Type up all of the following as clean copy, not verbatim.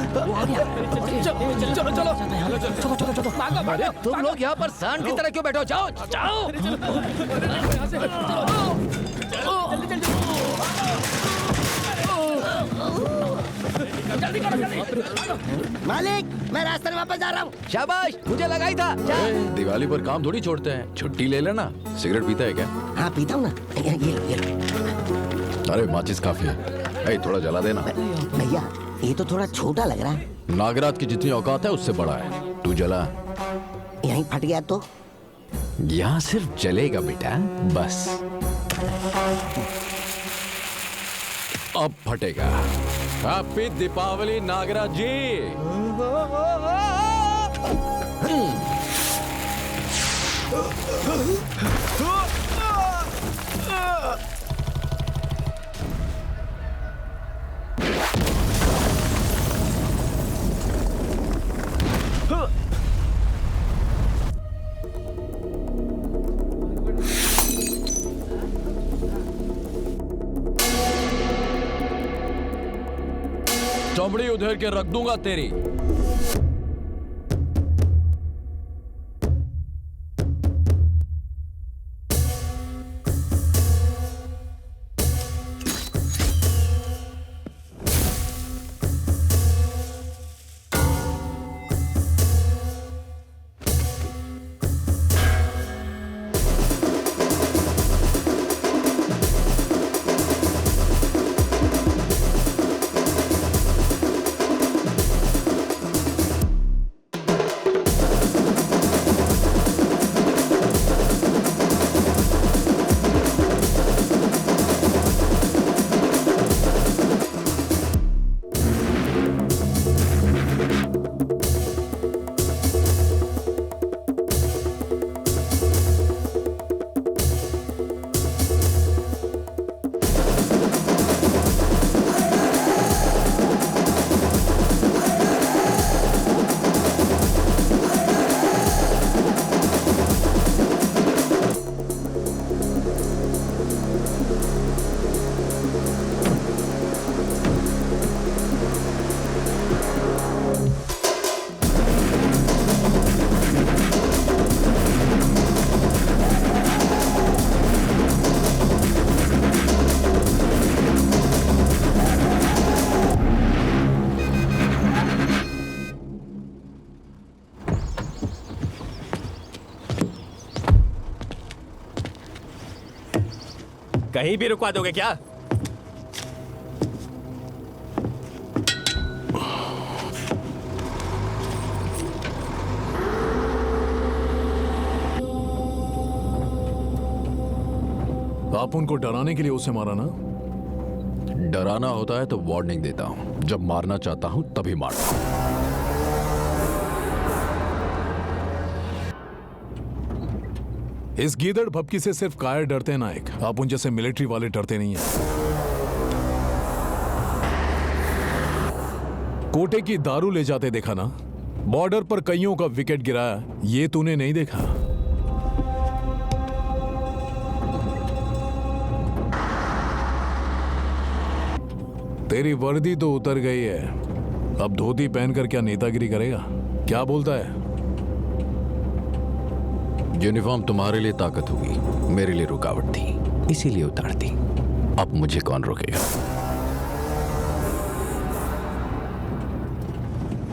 वो आ गया। चलो चलो चलो चलो चलो चलो। अरे तुम लोग यहाँ पर सांड की तरह क्यों बैठो? जाओ जाओ। जल्दी करो जल्दी। मालिक, मैं रास्ते में वापस जा रहा हूँ। शाबाश, मुझे लगाई था। जा। दिवाली पर काम थोड़ी छोड़ते हैं, छुट्टी ले लेना। सिगरेट पीता है क्या? हाँ पीता हूँ ना। ये लो। अरे माचिस काफी है। ए, थोड़ा जला देना। भैया ये तो थोड़ा छोटा लग रहा है। नागराज की जितनी औकात है उससे बड़ा है। तू जला। यहीं फट गया तो? यहाँ सिर्फ जलेगा बेटा, बस। अब फटेगा। हैप्पी दीपावली नागराज जी। चमड़ी उधेड़ के रख दूंगा तेरी। कहीं भी रुकवा दोगे क्या? आप उनको डराने के लिए उसे मारा ना? डराना होता है तो वार्निंग देता हूं, जब मारना चाहता हूं तभी मारता हूं। इस गीदड़ भपकी से सिर्फ कायर डरते हैं नायक। आप उन जैसे मिलिट्री वाले डरते नहीं हैं। कोटे की दारू ले जाते देखा ना? बॉर्डर पर कईयों का विकेट गिराया, ये तूने नहीं देखा? तेरी वर्दी तो उतर गई है, अब धोती पहनकर क्या नेतागिरी करेगा? क्या बोलता है? यूनिफॉर्म तुम्हारे लिए ताकत होगी, मेरे लिए रुकावट थी, इसीलिए उतार दी। अब मुझे कौन रोकेगा?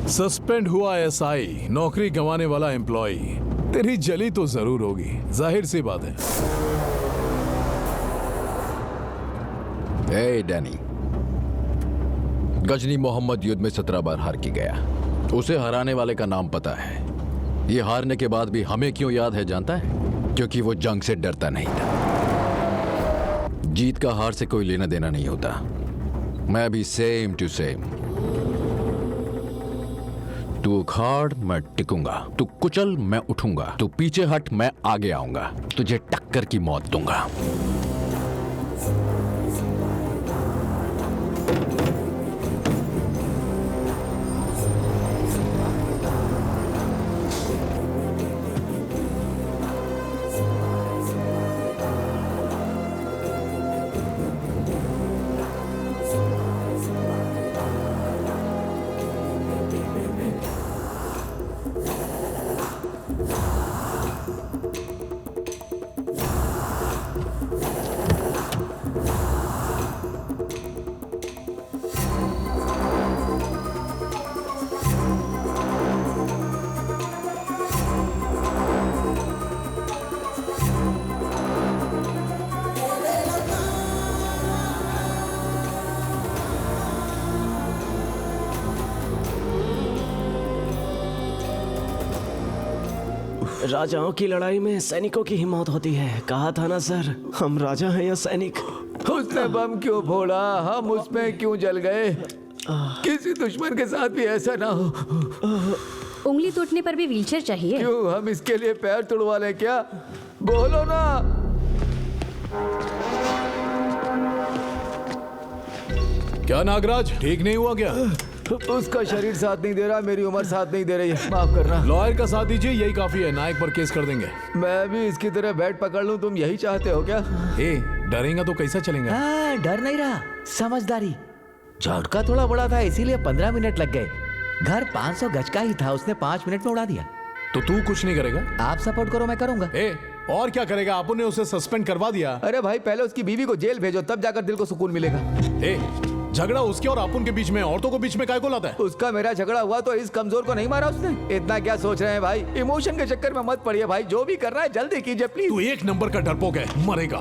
सस्पेंड हुआ एसआई, नौकरी गंवाने वाला एम्प्लॉय। तेरी जली तो जरूर होगी, जाहिर सी बात है। ए डैनी, गजनी मोहम्मद युद्ध में 17 बार हार के गया। उसे हराने वाले का नाम पता है। ये हारने के बाद भी हमें क्यों याद है जानता है? क्योंकि वो जंग से डरता नहीं था। जीत का हार से कोई लेना देना नहीं होता। मैं भी सेम टू सेम। तू उखाड़, मैं टिकूंगा। तू कुचल, मैं उठूंगा। तू पीछे हट, मैं आगे आऊंगा। तुझे टक्कर की मौत दूंगा। राजाओं की लड़ाई में सैनिकों की ही मौत होती है। कहा था ना सर, हम राजा हैं या सैनिक। उसने बम क्यों फोड़ा, हम उसमें क्यों जल गए? किसी दुश्मन के साथ भी ऐसा ना हो। उंगली टूटने पर भी व्हीलचेयर चाहिए। क्यों हम इसके लिए पैर तुड़वा ले क्या? बोलो ना। क्या नागराज, ठीक नहीं हुआ क्या? उसका शरीर साथ नहीं दे रहा, मेरी उम्र साथ नहीं दे रही है, माफ करना। लॉयर का साथ दीजिए, यही काफी है। नायक पर केस कर देंगे। मैं भी इसकी तरह बैट पकड़ लूं, तुम यही चाहते हो क्या? ए, डरेगा तो कैसा चलेगा? हाँ, डर नहीं रहा, समझदारी। झटका थोड़ा बड़ा था इसीलिए 15 मिनट लग गए। घर 500 गज का ही था, उसने 5 मिनट में उड़ा दिया। तो तू कुछ नहीं करेगा? आप सपोर्ट करो, मैं करूंगा। ए, और क्या करेगा? आपने उसे सस्पेंड करवा दिया। अरे भाई, पहले उसकी बीवी को जेल भेजो, तब जाकर दिल को सुकून मिलेगा। ए, झगड़ा उसके और अपुन के बीच में, औरतों को बीच में काय को लाता है? उसका मेरा झगड़ा हुआ तो इस कमजोर को नहीं मारा उसने। इतना क्या सोच रहे हैं भाई? इमोशन के चक्कर में मत पड़िए भाई, जो भी कर रहा है जल्दी कीजिए प्लीज। तू एक नंबर का डरपोक है, मरेगा।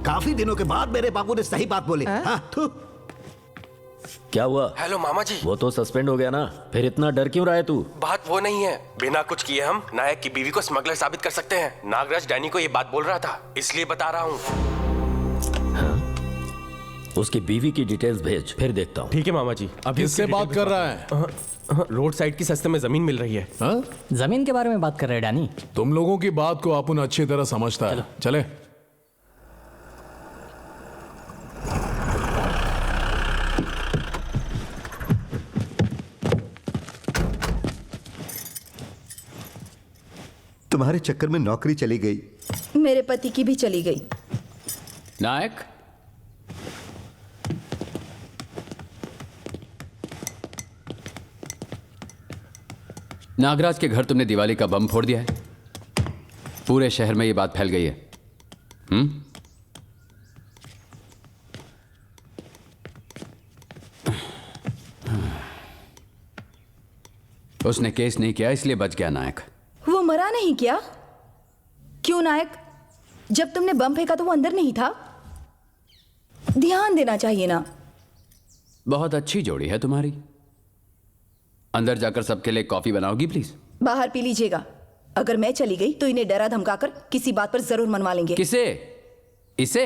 काफी दिनों के बाद मेरे बाबू ने सही बात बोली। हाँ, थू। क्या हुआ? हेलो मामा जी। वो तो सस्पेंड हो गया ना, फिर इतना डर क्यों रहा है तू? बात वो नहीं है, बिना कुछ किए हम नायक की बीवी को स्मगलर साबित कर सकते हैं। नागराज डैनी को ये बात बोल रहा था, इसलिए बता रहा हूँ। उसकी बीवी की डिटेल्स भेज, फिर देखता हूँ। ठीक है मामा जी। अभी किससे बात कर रहा है? रोड साइड की सस्ते में जमीन मिल रही है। हाँ? जमीन के बारे में बात कर रहे हैं डैनी। तुम लोगों की बात को अपुन अच्छी तरह समझता है। चले। तुम्हारे चक्कर में नौकरी चली गई, मेरे पति की भी चली गई। नायक, नागराज के घर तुमने दिवाली का बम फोड़ दिया है। पूरे शहर में ये बात फैल गई है। उसने केस नहीं किया इसलिए बच गया नायक। वो मरा नहीं क्या? क्यों नायक? जब तुमने बम फेंका तो वो अंदर नहीं था? ध्यान देना चाहिए ना। बहुत अच्छी जोड़ी है तुम्हारी। अंदर जाकर सबके लिए कॉफी बनाओगी प्लीज? बाहर पी लीजिएगा। अगर मैं चली गई तो इन्हें डरा धमकाकर किसी बात पर जरूर मनवा लेंगे। किसे? इसे?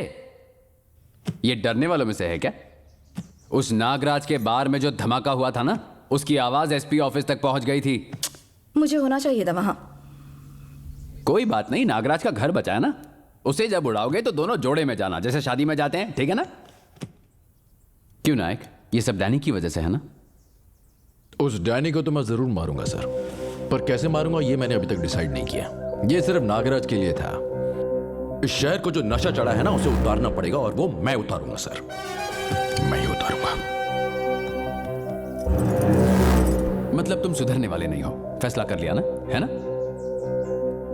ये डरने वालों में से है क्या? उस नागराज के बार में जो धमाका हुआ था ना, उसकी आवाज एसपी ऑफिस तक पहुंच गई थी। मुझे होना चाहिए था वहां। कोई बात नहीं, नागराज का घर बचा है ना। उसे जब उड़ाओगे तो दोनों जोड़े में जाना, जैसे शादी में जाते हैं, ठीक है ना? क्यों नायक, ये सब डैनी की वजह से है ना? उस डैनी को तो मैं जरूर मारूंगा सर, पर कैसे मारूंगा ये मैंने अभी तक डिसाइड नहीं किया। ये सिर्फ नागराज के लिए था। इस शहर को जो नशा चढ़ा है ना, उसे उतारना पड़ेगा, और वो मैं उतारूंगा सर, मैं ही उतारूंगा। मतलब तुम सुधरने वाले नहीं हो, फैसला कर लिया ना, है ना?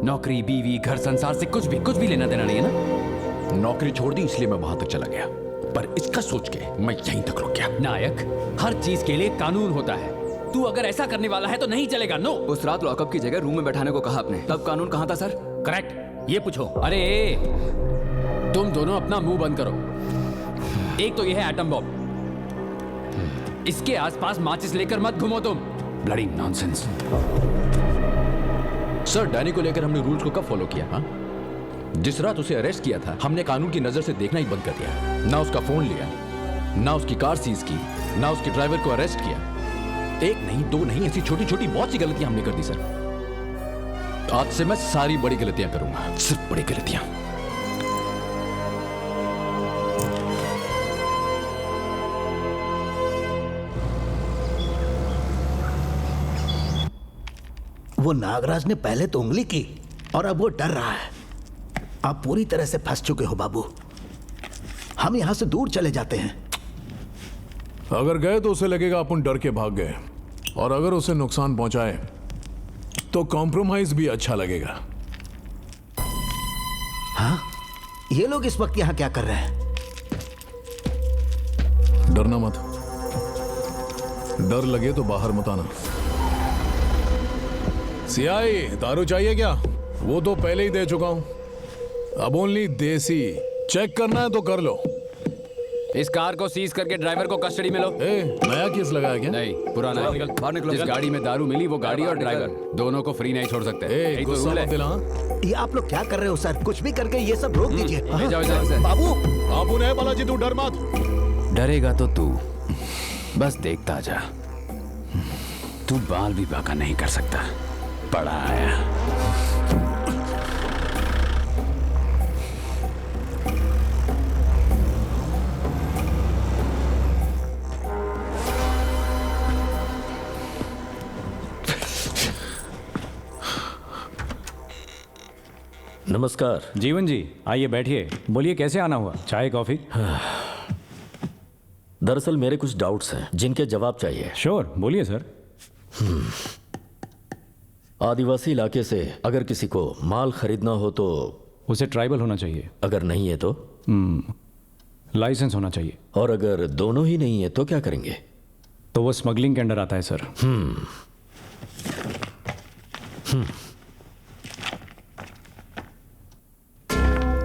नौकरी, बीवी, घर, संसार से कुछ भी लेना देना नहीं है ना? नौकरी छोड़ दी इसलिए मैं वहां तक चला गया, पर इसका सोच के मैं यहीं तक रुक गया। नायक, हर चीज के लिए कानून होता है। तू अगर ऐसा करने वाला है तो नहीं चलेगा। नो। उस रात लॉकअप की जगह रूम में बैठाने को कहा आपने, तब कानून कहां था सर? करेक्ट, ये पूछो। अरे तुम दोनों अपना मुंह बंद करो। एक तो यह है एटम बॉम्ब, इसके आसपास माचिस लेकर मत घूमो तुम। Bloody nonsense. सर, डैनी को लेकर हमने रूल्स को कब फॉलो किया? हाँ, जिस रात उसे अरेस्ट किया था हमने कानून की नजर से देखना ही बंद कर दिया। ना उसका फोन लिया, ना उसकी कार सीज की, ना उसके ड्राइवर को अरेस्ट किया। एक नहीं, दो नहीं, ऐसी छोटी छोटी बहुत सी गलतियां हमने कर दी सर। आज से मैं सारी बड़ी गलतियां करूंगा, सिर्फ बड़ी गलतियां। वो नागराज ने पहले तो उंगली की और अब वो डर रहा है। आप पूरी तरह से फंस चुके हो बाबू। हम यहां से दूर चले जाते हैं। अगर गए तो उसे लगेगा अपन डर के भाग गए, और अगर उसे नुकसान पहुंचाए तो कॉम्प्रोमाइज भी अच्छा लगेगा। हाँ, ये लोग इस वक्त यहां क्या कर रहे हैं? डरना मत, डर लगे तो बाहर मत आना। सियाई, दारू चाहिए क्या? वो तो पहले ही दे चुका हूं। अब ओनली देसी। चेक करना है तो कर लो। इस कार को सीज करके ड्राइवर को कस्टडी में लो। नया केस लगाया क्या? नहीं, पुराना है। बाहर निकलो। जिस गाड़ी में दारू मिली वो गाड़ी और ड्राइवर दोनों को फ्री नहीं छोड़ सकते। यही तो गुस्सा रूल मत है। दिला। ये आप लोग क्या कर रहे हो सर? कुछ भी करके ये सब रोक दीजिए। ले जाओ इधर से। बाबू बाबू ने बालाजी तू डर मत। डरेगा तो तू बस देखता जा। तू बाल भी बाका नहीं कर सकता। पड़ा आया। नमस्कार। जीवन जी, आइए बैठिए। बोलिए कैसे आना हुआ? चाय कॉफी? दरअसल मेरे कुछ डाउट्स हैं जिनके जवाब चाहिए। श्योर, बोलिए सर। आदिवासी इलाके से अगर किसी को माल खरीदना हो तो उसे ट्राइबल होना चाहिए। अगर नहीं है तो लाइसेंस होना चाहिए। और अगर दोनों ही नहीं है तो क्या करेंगे? तो वो स्मगलिंग के अंडर आता है सर।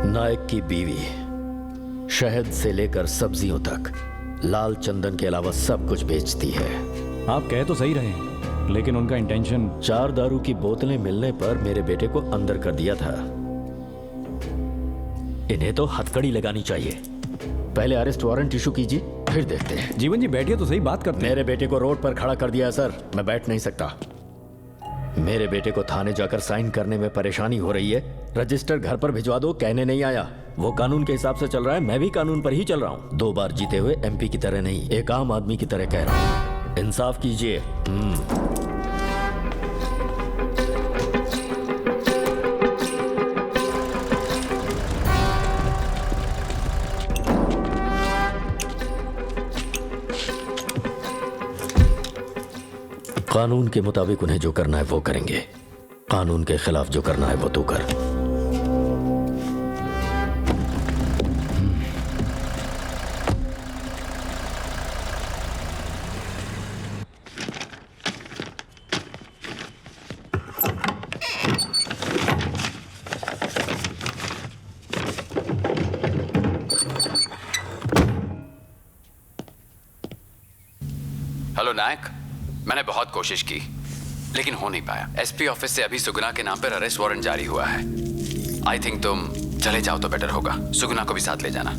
नायक की बीवी शहद से लेकर सब्जियों तक लाल चंदन के अलावा सब कुछ बेचती है। आप कह तो सही रहे हैं, लेकिन उनका इंटेंशन 4 दारू की बोतलें मिलने पर मेरे बेटे को अंदर कर दिया था। इन्हें तो हथकड़ी लगानी चाहिए। पहले अरेस्ट वारंट इशू कीजिए, फिर देखते हैं। जीवन जी बैठिए तो सही, बात करते हैं। मेरे बेटे को रोड पर खड़ा कर दिया है सर, मैं बैठ नहीं सकता। मेरे बेटे को थाने जाकर साइन करने में परेशानी हो रही है। रजिस्टर घर पर भिजवा दो, कहने नहीं आया। वो कानून के हिसाब से चल रहा है, मैं भी कानून पर ही चल रहा हूँ। 2 बार जीते हुए एमपी की तरह नहीं, एक आम आदमी की तरह कह रहा हूँ। इंसाफ कीजिए। कानून के मुताबिक उन्हें जो करना है वो करेंगे। कानून के खिलाफ जो करना है वो तू कर। हेलो नायक, मैंने बहुत कोशिश की लेकिन हो नहीं पाया। एसपी ऑफिस से अभी सुगुना के नाम पर अरेस्ट वारंट जारी हुआ है। आई थिंक तुम चले जाओ तो बेटर होगा। सुगुना को भी साथ ले जाना।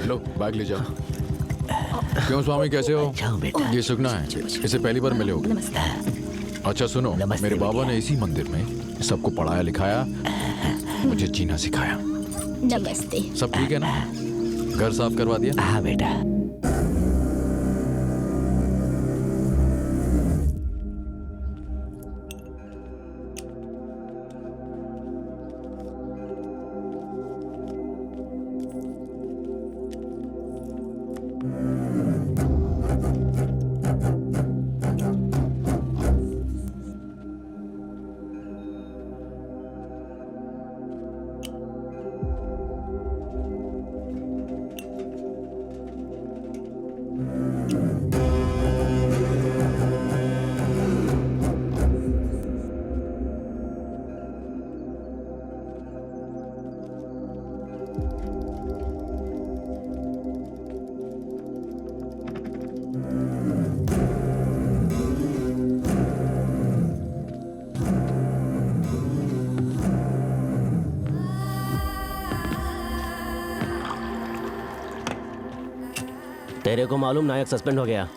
लो बैग ले जाओ। क्यों स्वामी, कैसे हो? ये सुगना है, इसे पहली बार मिले हो। अच्छा सुनो, मेरे बाबा ने इसी मंदिर में सबको पढ़ाया लिखाया, मुझे जीना सिखाया। नमस्ते। सब ठीक है ना? घर साफ करवा दिया? हाँ बेटा। तेरे को मालूम नायक सस्पेंड हो गया।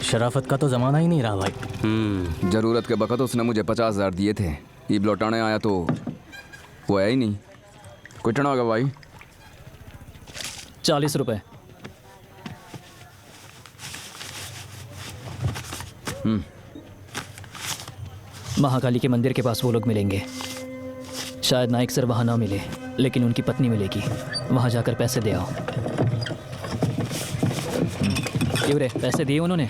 शराफत का तो जमाना ही नहीं रहा भाई। जरूरत के वक्त उसने मुझे 50,000 दिए थे। ईब लौटाने आया तो वो आया ही नहीं। कितना होगा भाई? 40 रुपए। महाकाली के मंदिर के पास वो लोग मिलेंगे। शायद नायक सर वहाँ ना मिले, लेकिन उनकी पत्नी मिलेगी। वहाँ जाकर पैसे दे आओ। क्यों रे, पैसे दिए उन्होंने?